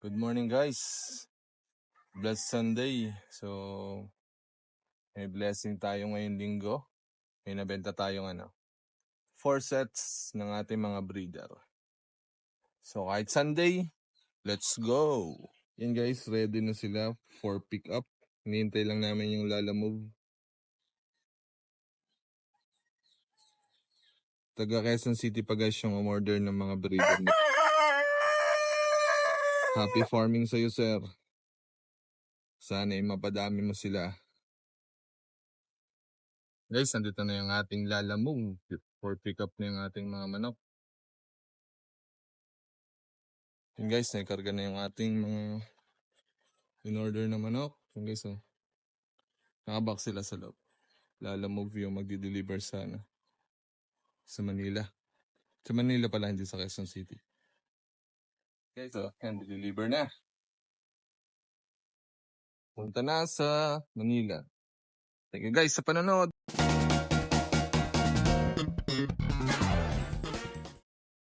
Good morning guys. Blessed Sunday. So, may blessing tayo ngayong linggo. May nabenta tayong 4 sets ng ating mga breeder. So, kahit Sunday, let's go! Yan guys, ready na sila for pick up. Hinihintay lang namin yung lalamove. Taga Quezon City pa guys yung umorder ng mga breeder na. Happy farming sa'yo sir. Sana mapadami mo sila. Guys, nandito na yung ating lalamove for pick up na yung ating mga manok. Yun guys, naikarga na yung ating mga in-order na manok. Yun guys, nakabox sila sa loob. Lalamove yung magdi-deliver sa Manila. Sa Manila pala, hindi sa Quezon City. Guys, yan, deliver na. Punta na sa Manila. Thank you guys sa panonood.